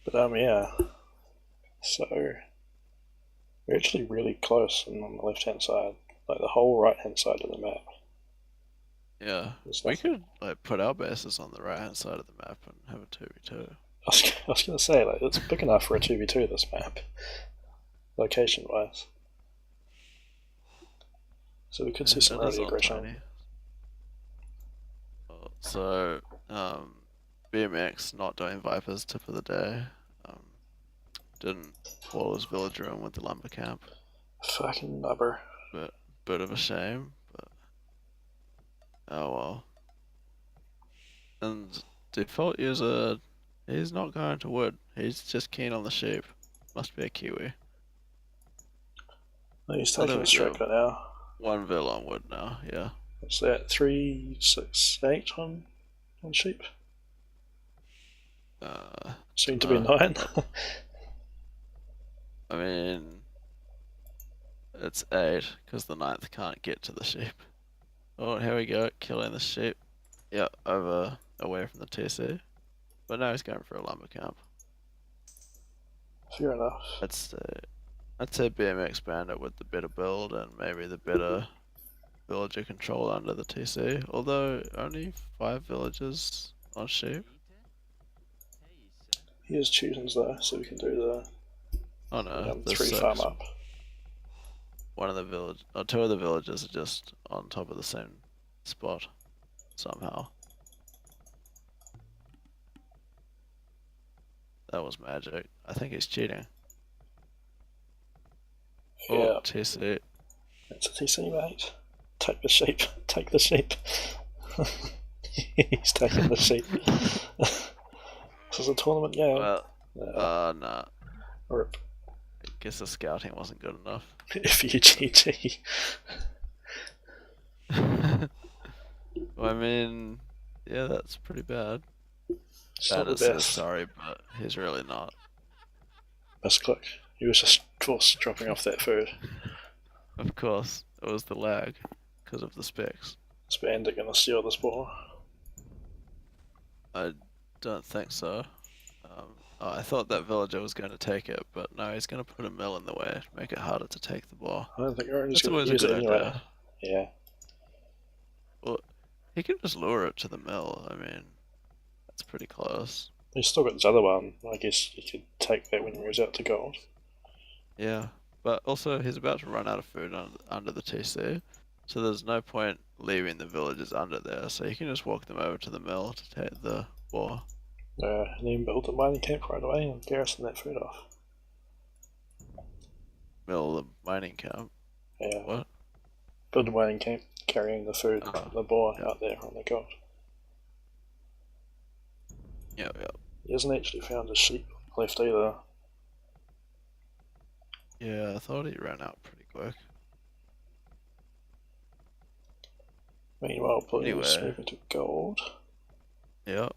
But yeah. So we're actually really close on the left hand side, like the whole right hand side of the map. Yeah, There's we nothing. could like put our bases on the right hand side of the map and have a 2v2. I was gonna say, like, it's big enough for a 2v2 this map, location wise. So we could see some It is early on aggression. Tourney. So, BMX not doing Vipers tip of the day. Um, didn't wall his villager in with the lumber camp. Fucking nubber. But bit of a shame. But oh well. And default user, he's not going to wood. He's just keen on the sheep. Must be a Kiwi. He's Oh, there taking a we strike go. right now. One vill on wood now. Yeah. What's that? 368 on sheep? Soon to be Dunno. 9. I mean, it's 8 because the ninth can't get to the sheep. Oh, here we go, killing the sheep. Yeah, over away from the TC. But now he's going for a lumber camp. Fair enough. I'd say BMXbandit with the better build and maybe the better villager control under the TC. Although only 5 villagers on sheep. He has choosings though, so we can do Oh no, the there's 3 farm 6. up. One of the village, or 2 of the villagers are just on top of the same spot somehow. That was magic. I think he's cheating. Oh, Yeah, TC. it's a TC, mate. Take the sheep. Take the sheep. He's taking the sheep. This is a tournament game. Well, Yeah. nah. Rip. I guess the scouting wasn't good enough. FUGG. Well, I mean, yeah, that's pretty bad. It's not the Bandit says best. sorry, but he's really not. Misclick. He was just forced dropping off that food. Of course, it was the lag because of the specs. Is Bandit gonna steal this ball? I don't think so. I thought that villager was going to take it, but no, he's going to put a mill in the way to make it harder to take the ball. I don't think Orange's That's gonna always a use good it anyway. idea. Yeah. Well, he can just lure it to the mill. I mean, that's pretty close. He's still got this other one. I guess you could take that when he moves out to gold. Yeah, but also he's about to run out of food under the TC, so there's no point leaving the villagers under there. So you can just walk them over to the mill to take the war. And then build a mining camp right away and garrison that food off. Mill the mining camp. Yeah. What? Build a mining camp carrying the food from the boar out there on the gold. Yeah, yeah. He hasn't actually found his sheep left either. Yeah, I thought he ran out pretty quick. Meanwhile, Blue's Anyway, moving to gold. yeah.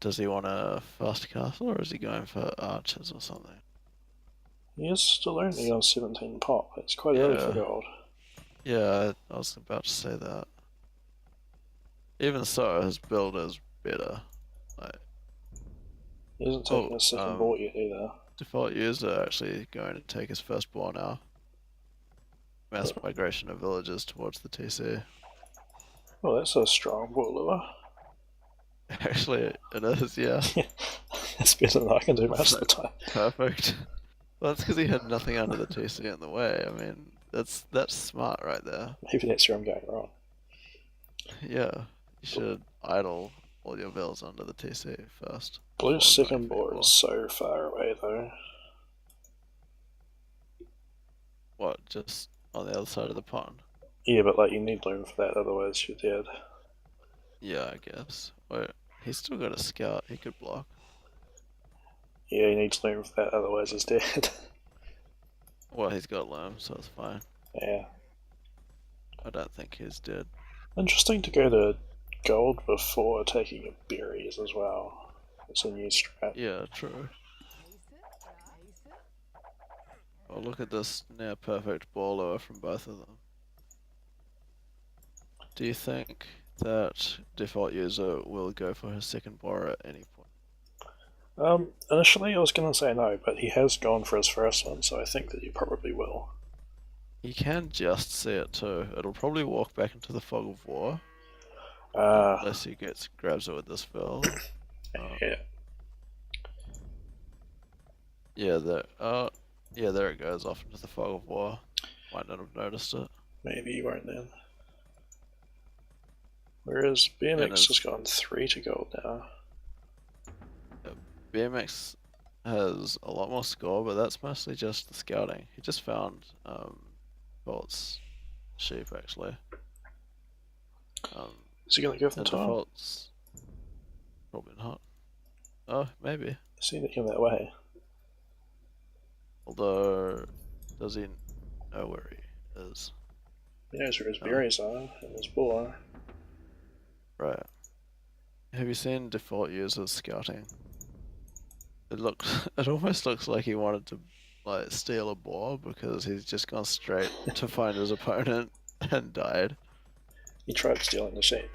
Does he want a fast castle or is he going for archers or something? He is still only on 17 pop. It's quite early for Yeah, gold. yeah, I was about to say that. Even so, his build is better. Like, He hasn't oh, taken his second board yet either. default user actually going to take his first ball now. Mass migration of villagers towards the TC. Well, that's a strong ball lure. Actually, it is, yeah. That's better than I can do most of the time. Perfect. Well, that's because he had nothing under the TC in the way. I mean, that's smart right there. Maybe that's where I'm going wrong. Yeah, you should idle all your bills under the TC first. Blue's before going second for your board is ball. so far away though. What, just on the other side of the pond? Yeah, but like you need loom for that, otherwise you're dead. Yeah, I guess. Wait, he's still got a scout. He could block. Yeah, he needs loom for that, otherwise he's dead. Well, he's got loam, so it's fine. Yeah. I don't think he's dead. Interesting to go to gold before taking your berries as well. It's a new strat. Yeah, true. Well, look at this near perfect ball over from both of them. Do you think that default user will go for his second bar at any point? Initially I was going to say no, but he has gone for his first one, so I think that you probably will. You can just see it too. It'll probably walk back into the fog of war. Uh, Unless he grabs it with this spell. yeah. Yeah, there it goes off into the fog of war. Might not have noticed it. Maybe you won't then. Whereas BMX has gone 3 to gold now. BMX has a lot more score, but that's mostly just the scouting. He just found Default's sheep actually. Is he gonna go for the top? Default's probably not. Oh, maybe. Seen it him that way. Although, does he know where he is? He knows where his berries are and his bull are. Right. Have you seen DefaultUser's scouting? It almost looks like he wanted to like steal a boar because he's just gone straight to find his opponent and died. He tried stealing the sheep.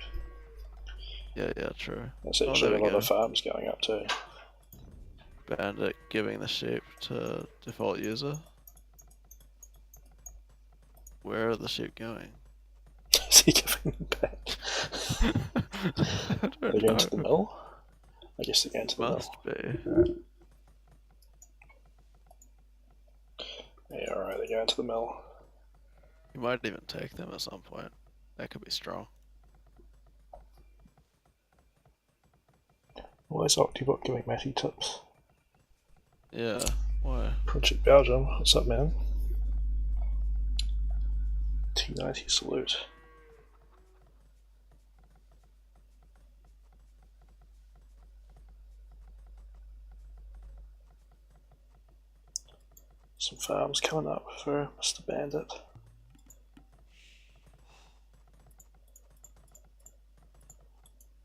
Yeah, true. There's actually a lot of farms going up too. Bandit giving the sheep to DefaultUser. Where are the sheep going? Is he giving them back? Are they going to the mill? I guess they're going to the mill. Must be. Yeah, alright, they're going to the mill. You might even take them at some point. That could be strong. Why is Octobot giving Matty tips? Yeah, why? Project Belgium, what's up, man? T90 salute. Some farms coming up for Mr. Bandit.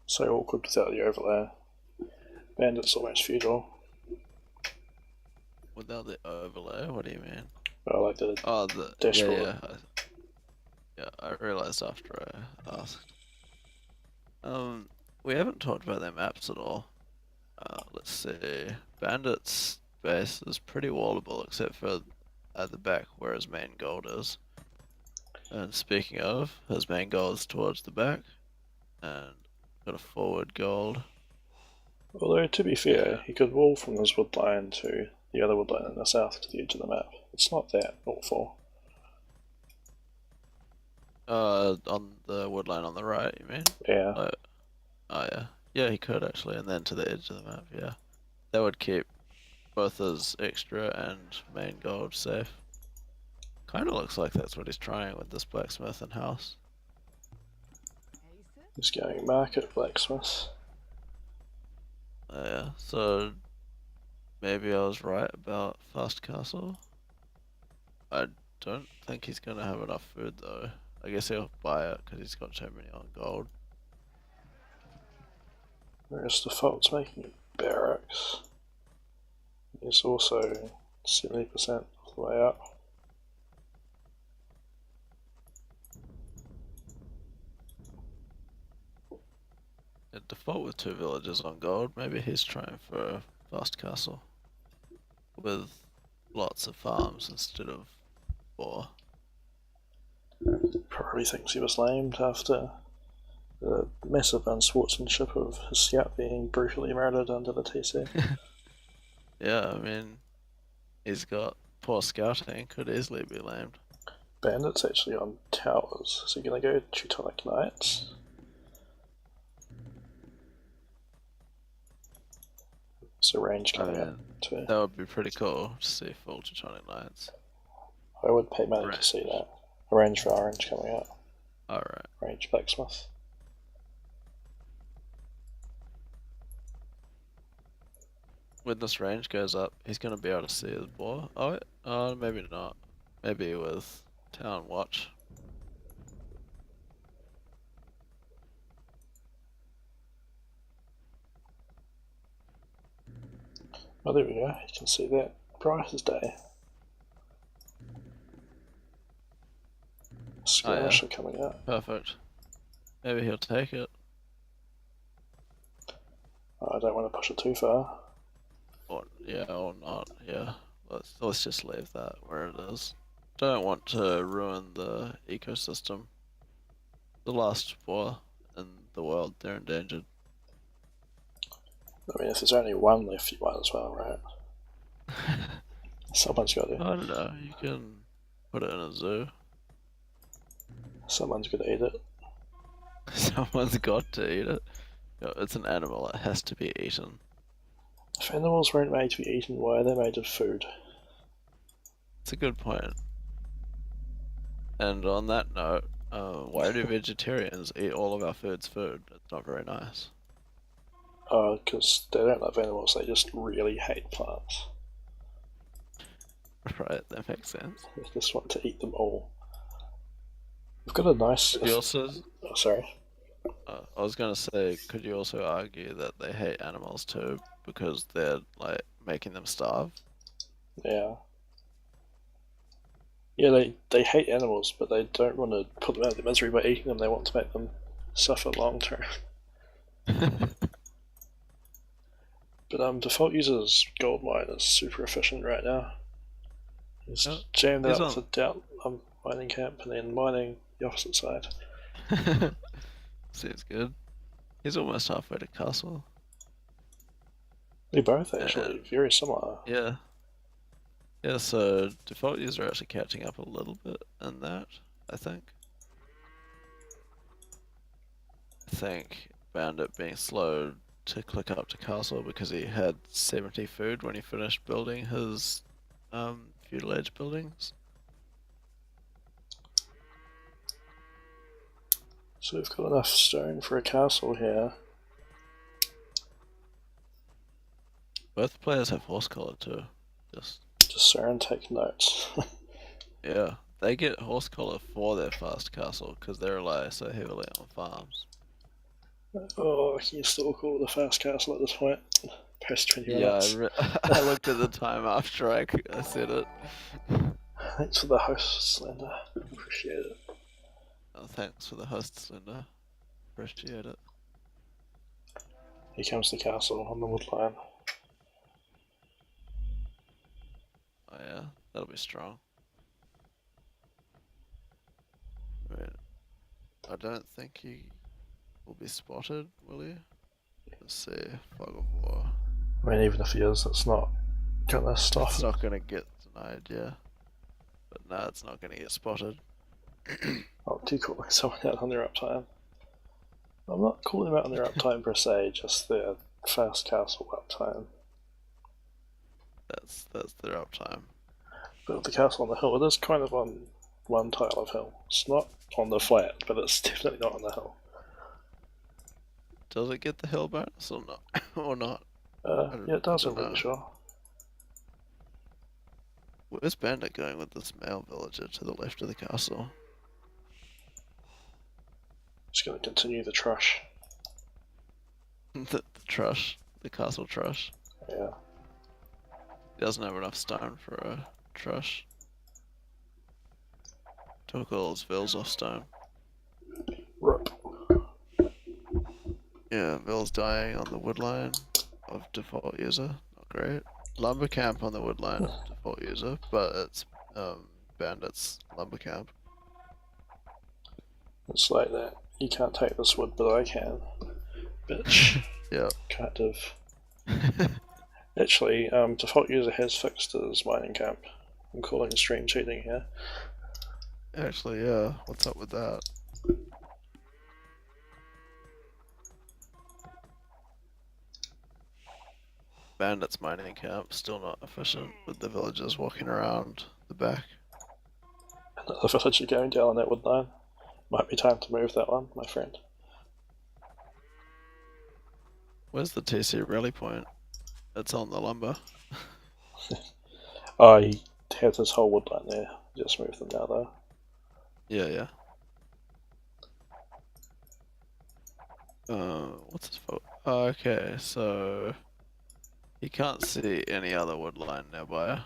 So awkward without the overlay. Bandit's almost feudal. Without the overlay? What do you mean? Oh, like the dashboard. Yeah, I realised after I asked. We haven't talked about their maps at all. Let's see. Bandit's base is pretty wallable except for at the back where his main gold is. And speaking of, his main gold is towards the back. And got a forward gold. Although, to be fair, he could wall from this wood line to the other wood line in the south to the edge of the map. It's not that awful. On the wood line on the right, you mean? Yeah. Oh yeah. Yeah, he could actually, and then to the edge of the map, yeah. That would keep both his extra and main gold safe. Kinda looks like that's what he's trying with this blacksmith and house. He's going market blacksmith. Yeah, so maybe I was right about Fast Castle. I don't think he's gonna have enough food though. I guess he'll buy it because he's got so many on gold. Whereas Default's making barracks. He's also 70% of the way up. At Default with 2 villages on gold, maybe he's trying for a Fast Castle. With lots of farms instead of 4. Probably thinks he was lamed after the massive unsportsmanship of his scout being brutally murdered under the TC. Yeah, I mean, he's got poor scouting, could easily be lamed. Bandit's actually on towers. Is he gonna go Teutonic Knights? There's a range coming up too. That would be pretty cool to see full Teutonic Knights. I would pay money to see that. A range for orange coming up. Alright. Range blacksmith. When this range goes up, he's gonna be able to see his boar. Oh, maybe not. Maybe with Town Watch. Oh, there we go. You can see that bright as day. Skirmisher coming up. Perfect. Maybe he'll take it. Oh, I don't want to push it too far. Yeah, or not. Yeah, let's just leave that where it is. Don't want to ruin the ecosystem. The last four in the world, they're endangered. I mean, if there's only one left, you might as well, right? Someone's got I to. don't know. You can put it in a zoo. Someone's got to eat it. Someone's got to eat it. It's an animal. It has to be eaten. If animals weren't made to be eaten, why are they made of food? It's a good point. And on that note, why do vegetarians eat all of our food's food? It's not very nice. Because they don't love animals, they just really hate plants. Right, that makes sense. They just want to eat them all. We've got a nice. You also, Oh, sorry. I was gonna say, could you also argue that they hate animals too because they're like making them starve? Yeah. Yeah, they hate animals, but they don't want to put them out of their misery by eating them. They want to make them suffer long term. But default user's gold mine is super efficient right now. He's jammed out with a doubt mining camp and then mining the opposite side. Seems good. He's almost halfway to castle. They're both actually very similar. Yeah. Yeah, so default user actually catching up a little bit in that, I think. I think Bandit being slow to click up to castle because he had 70 food when he finished building his feudal age buildings. So we've got enough stone for a castle here. Both players have horse collar too. Just discern, take notes. Yeah, they get horse collar for their fast castle because they rely so heavily on farms. Oh, can you still call it a fast castle at this point? Past 20 Yeah, minutes. I looked at the time after I said it. Thanks for the host, Slender. Appreciate it. Oh, thanks for the host, Slender. Appreciate it. Here comes the castle on the woodline. Oh yeah, that'll be strong. Wait, I don't think he will be spotted, will he? Let's see, fog of war. I mean, even if he is, it's not gonna stop. It's not gonna get denied, yeah. But no, it's not gonna get spotted. Oh, too calling someone out on their uptime. I'm not calling them out on their uptime per se, just their fast castle uptime. That's their uptime. But the castle on the hill, it is kind of on one tile of hill. It's not on the flat, but it's definitely not on the hill. Does it get the hill bonus or not? Or not? Yeah, it does, I'm pretty sure. Where's Bandit going with this male villager to the left of the castle? Just gonna continue the trush. The trush. The castle trush. Yeah. He doesn't have enough stone for a trush. Took all his vills off stone. Rip. Yeah, Vill's dying on the woodline of default user. Not great. Lumber camp on the woodline of default user, but it's Bandit's lumber camp. It's like that. You can't take this wood, but I can. Bitch. Yeah. Kind of. Actually, default user has fixed his mining camp. I'm calling stream cheating here. Actually, yeah. What's up with that? Bandit's mining camp still not efficient with the villagers walking around the back. Another villager going down on that wood line. Might be time to move that one, my friend. Where's the TC rally point? It's on the lumber. Oh, he had his whole wood line there. Just move them now though. Yeah, yeah. What's his fault? Oh, okay, so he can't see any other wood line nearby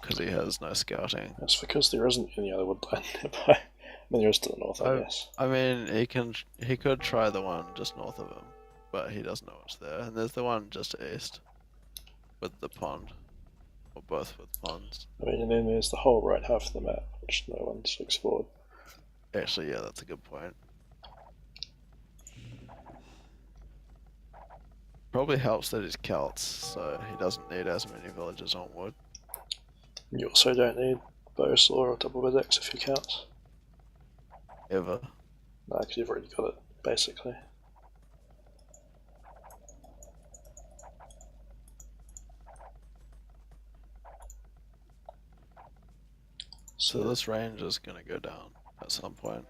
because he has no scouting. That's because there isn't any other wood line nearby. I mean, there is to the north, I guess. I mean, he could try the one just north of him, but he doesn't know what's there. And there's the one just east. with the pond, or both with ponds. I mean, and then there's the whole right half of the map, which no one's explored. Actually, yeah, that's a good point. Probably helps that he's Celts, so he doesn't need as many villages on wood. You also don't need bow saw or double axe if you count. Ever. No, because you've already got it, basically. So this range is going to go down at some point.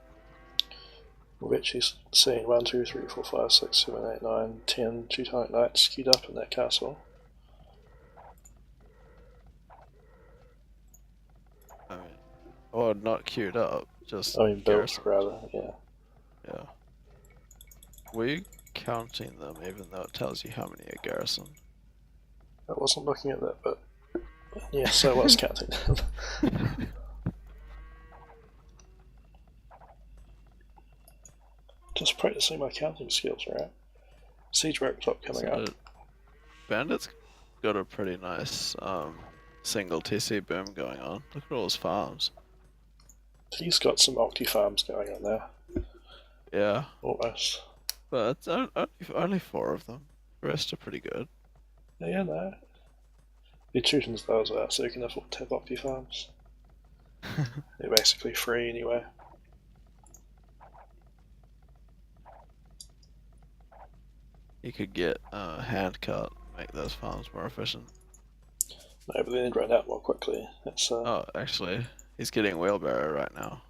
We've actually seen 1, 2, 3, 4, 5, 6, 7, 8, 9, 10 Teutonic Knights queued up in that castle. I mean, or not queued up, just I mean, built rather, yeah. Yeah. Were you counting them even though it tells you how many are garrison? I wasn't looking at that, but yes, I was counting them. Just practicing my counting skills, right? Siege workshop coming up. Bandit's got a pretty nice single TC boom going on. Look at all his farms. He's got some octi farms going on there. Yeah. Almost. But it's only 4 of them. The rest are pretty good. Yeah, no. The tuition's those are, so you can afford to have octi farms. They're basically free anyway. You could get hand cut, make those farms more efficient. No, but they need to run out more quickly. It's, Oh, actually, he's getting wheelbarrow right now.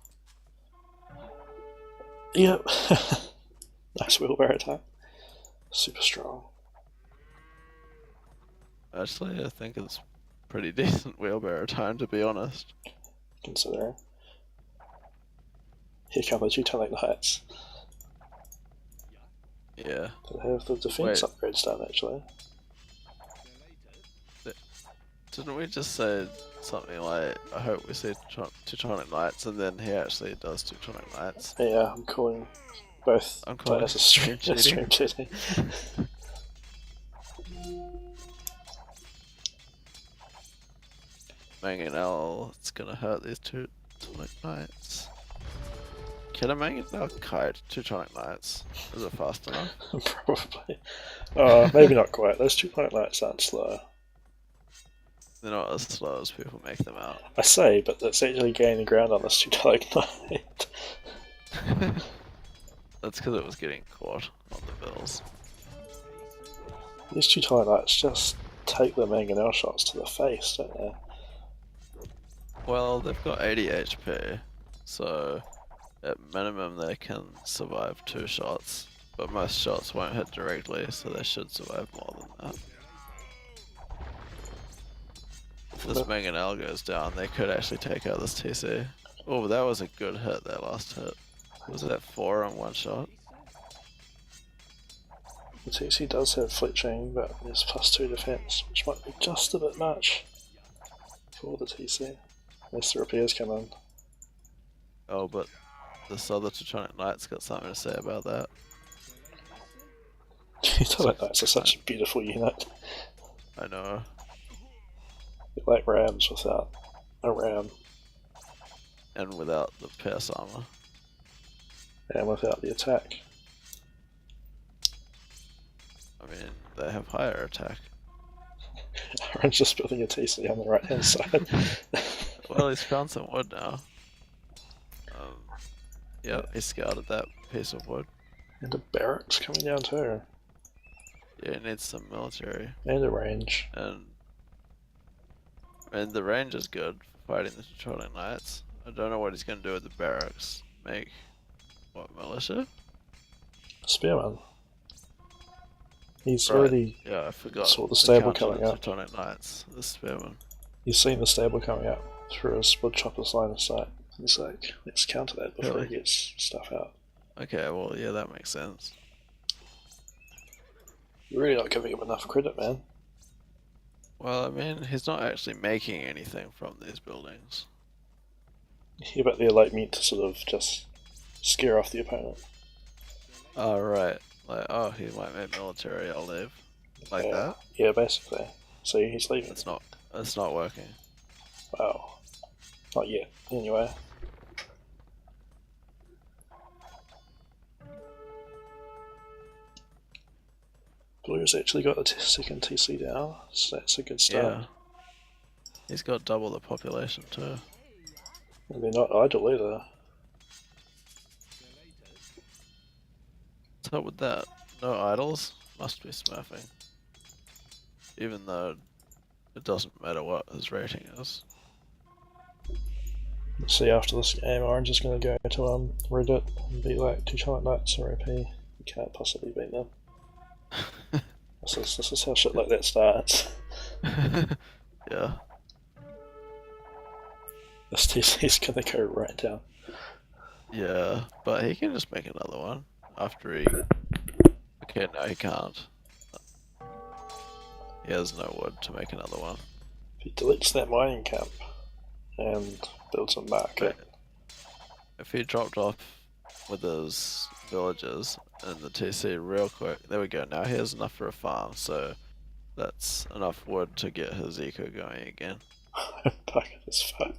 Yep. Nice wheelbarrow time. Super strong. Actually, I think it's pretty decent wheelbarrow time, to be honest. Considering. Here come the Teutonic Knights. Yeah. They have the defense upgrades done, actually. Didn't we just say something like, I hope we see Teutonic Knights, and then he actually does Teutonic Knights? Yeah, I'm calling both players a stream cheating. Mangonel, it's gonna hurt these Teutonic Knights. Can a Mangonel kite Teutonic Knights? Is it fast enough? Probably. Maybe not quite. Those Teutonic Knights aren't slow. They're not as slow as people make them out. I say, but that's actually gaining ground on this Teutonic Knight. That's because it was getting caught on the bills. These Teutonic Knights just take the Mangonel shots to the face, don't they? Well, they've got 80 HP, so at minimum they can survive 2 shots, but most shots won't hit directly, so they should survive more than that. If this Mangonel goes down, they could actually take out this TC. Oh, that was a good hit, that last hit. Was that 4 on 1 shot? The TC does have fletching, but there's +2 defense, which might be just a bit much for the TC. Unless the repairs come in. Oh, but this other Teutonic Knight's got something to say about that. Teutonic Knights are such a beautiful unit. I know. They're like rams without a ram. And without the pierce armor. And without the attack. I mean, they have higher attack. Aaron's just building a TC on the right hand side. Well, he's found some wood now. Yeah, he scouted that piece of wood. And a barracks coming down too. Yeah, he needs some military. And a range. And the range is good for fighting the Teutonic Knights. I don't know what he's going to do with the barracks. Make, what, militia? Spearman. He's already I forgot. saw the stable coming up. Teutonic Knights, the Spearman. He's seen the stable coming up through his woodchopper's line of sight. He's like, let's counter that before he gets stuff out. Okay, well, yeah, that makes sense. You're really not giving him enough credit, man. Well, I mean, he's not actually making anything from these buildings. Yeah, but they're like meant to sort of just scare off the opponent. Oh, right. Like, oh, he might make military, I'll leave. Like that? Yeah, basically. See, he's leaving. It's not working. Wow. Not yet, anyway. Blue's actually got the second TC down, so that's a good start. Yeah. He's got double the population too. And they're not idle either. What's up with that? No idols? Must be smurfing. Even though it doesn't matter what his rating is. Let's see, after this game, Orange is going to go to Reddit and be like, 2 Challenge Knights are OP. You can't possibly beat them. This is how shit like that starts. Yeah. This TC's gonna go right down. Yeah, but he can just make another one after he... Okay, no he can't. He has no wood to make another one. If he deletes that mining camp and builds a market... If he dropped off with his villagers and the TC real quick, there we go, now he has enough for a farm, so that's enough wood to get his eco going again. Bucket as fuck.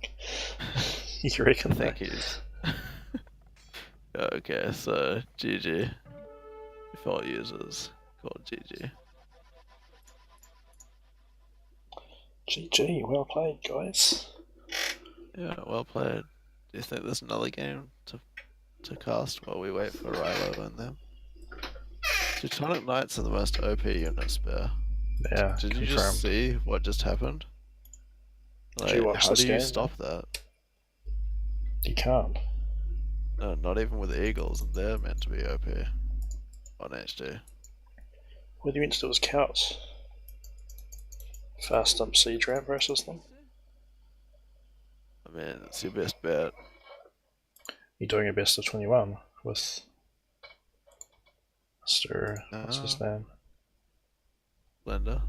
You reckon that? Thank you. Okay, so GG. Default users called GG. GG, well played, guys. Yeah, well played. Do you think there's another game to cast while we wait for Rilo and them? Teutonic Knights are the most OP unit spare. Yeah, Did you confirmed. just see what just happened? Like, Did you watch how this do you game? stop that? You can't. No, not even with Eagles, and they're meant to be OP on HD. What you meant to do was counts. Fast dump siege ramp versus them. I mean, it's your best bet. You're doing a best of 21 with Mr. What's his name? Blender.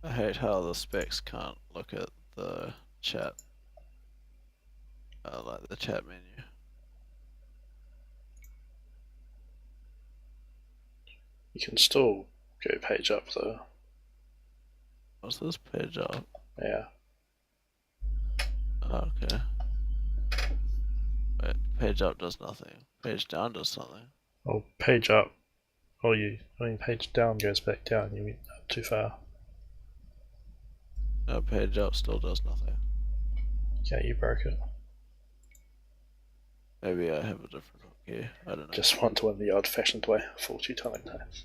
I hate how the specs can't look at the chat. Like the chat menu. You can still go page up though. What's this page up? Yeah. Oh, okay. Wait, page up does nothing. Page down does something. Well, page up. Page down goes back down. You went up too far. No, page up still does nothing. Yeah, you broke it. Maybe I have a different hook here. I don't know. Just want to win the old-fashioned way, full Teutonic Knights.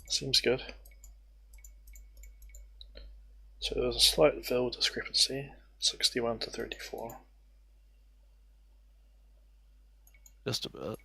Seems good. So there's a slight vil discrepancy, 61 to 34. Just a bit.